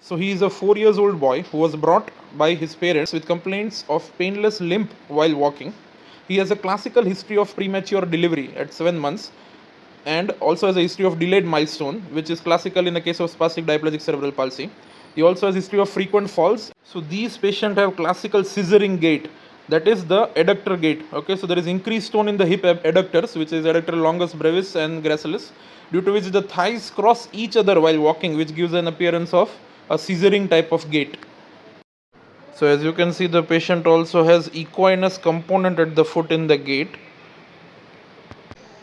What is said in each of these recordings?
So he is a 4 years old boy who was brought by his parents with complaints of painless limp while walking. He has a classical history of premature delivery at 7 months and also has a history of delayed milestone, which is classical in the case of spastic diplegic cerebral palsy. He also has history of frequent falls. So these patients have classical scissoring gait, that is the adductor gait. Okay, so there is increased tone in the hip adductors, which is adductor longus brevis and gracilis, due to which the thighs cross each other while walking, which gives an appearance of a scissoring type of gait. So as you can see, the patient also has equinus component at the foot in the gait.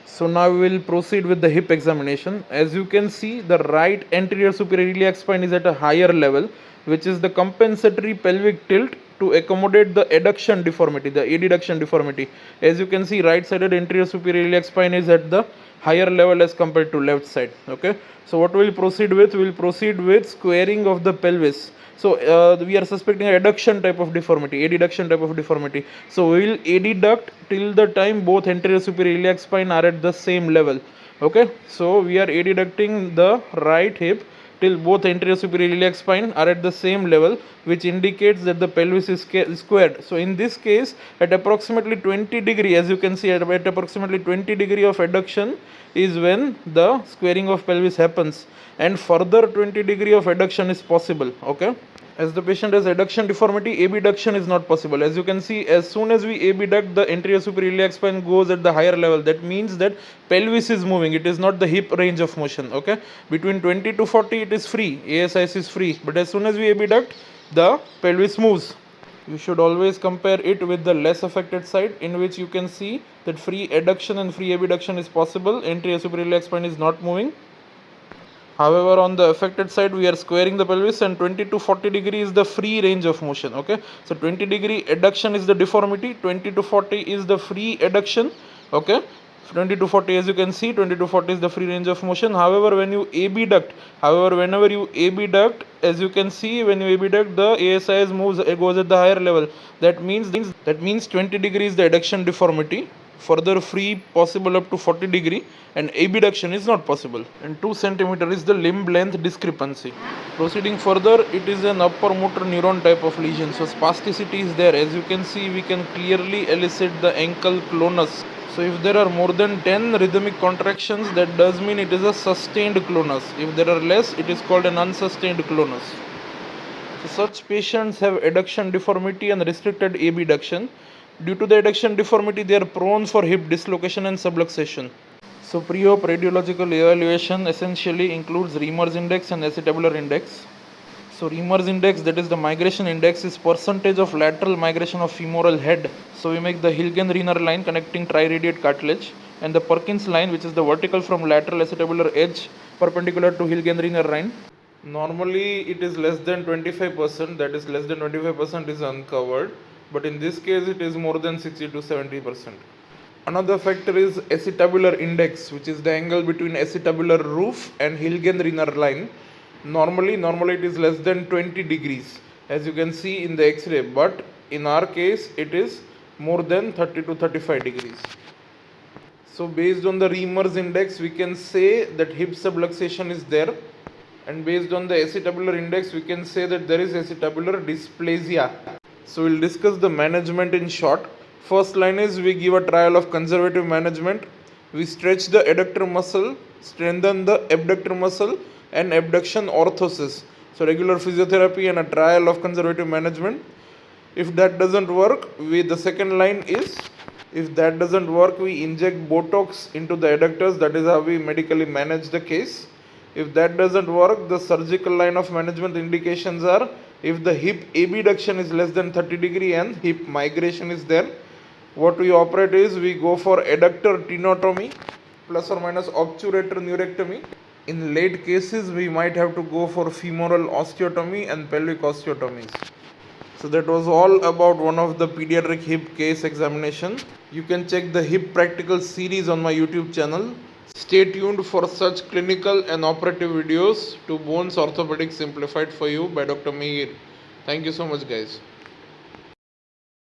So now we will proceed with the hip examination. As you can see, the right anterior superior iliac spine is at a higher level, which is the compensatory pelvic tilt to accommodate the adduction deformity, the adduction deformity. As you can see, right sided anterior superior iliac spine is at the higher level as compared to left side. Okay, so what we will proceed with? We will proceed with squaring of the pelvis. So we are suspecting a adduction type of deformity, adduction type of deformity. So we will adduct till the time both anterior superior iliac spine are at the same level. Okay, so we are adducting the right hip till both anterior superior iliac spine are at the same level, which indicates that the pelvis is squared. So in this case, at approximately 20 degree, as you can see, at approximately 20 degree of adduction is when the squaring of pelvis happens, and further 20 degree of adduction is possible. Okay, as the patient has adduction deformity, abduction is not possible. As you can see, as soon as we abduct, the anterior superior iliac spine goes at the higher level. That means that pelvis is moving. It is not the hip range of motion. Okay, between 20 to 40 it is free, ASIS is free, but as soon as we abduct, the pelvis moves. You should always compare it with the less affected side, in which you can see that free adduction and free abduction is possible. Anterior superior iliac spine is not moving. However, on the affected side, we are squaring the pelvis, and 20 to 40 degree is the free range of motion. Okay, so 20 degree adduction is the deformity, 20 to 40 is the free adduction. Okay, 20 to 40, as you can see, 20 to 40 is the free range of motion. However, when you abduct, whenever you abduct, as you can see, when you abduct, the ASIS moves, it goes at the higher level. That means 20 degree is the adduction deformity. Further free possible up to 40 degree, and abduction is not possible, and 2 centimeter is the limb length discrepancy. Proceeding further, it is an upper motor neuron type of lesion, so spasticity is there. As you can see, we can clearly elicit the ankle clonus. So if there are more than 10 rhythmic contractions, that does mean it is a sustained clonus. If there are less, it is called an unsustained clonus. So such patients have adduction deformity and restricted abduction. Due to the adduction deformity, they are prone for hip dislocation and subluxation. So pre-op radiological evaluation essentially includes Reamer's index and acetabular index. So Reamer's index, that is the migration index, is percentage of lateral migration of femoral head. So we make the Hilgen-Reiner line connecting triradiate cartilage, and the Perkins line, which is the vertical from lateral acetabular edge perpendicular to Hilgen-Reiner line. Normally it is less than 25%, that is less than 25% is uncovered, but in this case it is more than 60 to 70%. Another factor is acetabular index, which is the angle between acetabular roof and Hilgen-Reiner line. Normally it is less than 20 degrees, as you can see in the X-ray, but in our case it is more than 30 to 35 degrees. So based on the Reamer's index, we can say that hip subluxation is there, and based on the acetabular index, we can say that there is acetabular dysplasia. So we'll discuss the management in short. First line is we give a trial of conservative management. We stretch the adductor muscle, strengthen the abductor muscle, and abduction orthosis. So regular physiotherapy and a trial of conservative management. If that doesn't work, the second line is, if that doesn't work, we inject Botox into the adductors. That is how we medically manage the case. If that doesn't work, the surgical line of management indications are if the hip abduction is less than 30 degree and hip migration is there. What we operate is we go for adductor tenotomy plus or minus obturator neurectomy. In late cases, we might have to go for femoral osteotomy and pelvic osteotomies. So that was all about one of the pediatric hip case examination. You can check the hip practical series on my YouTube channel. Stay tuned for such clinical and operative videos to Bones Orthopedics Simplified for you by Dr. Meir. Thank you so much, guys.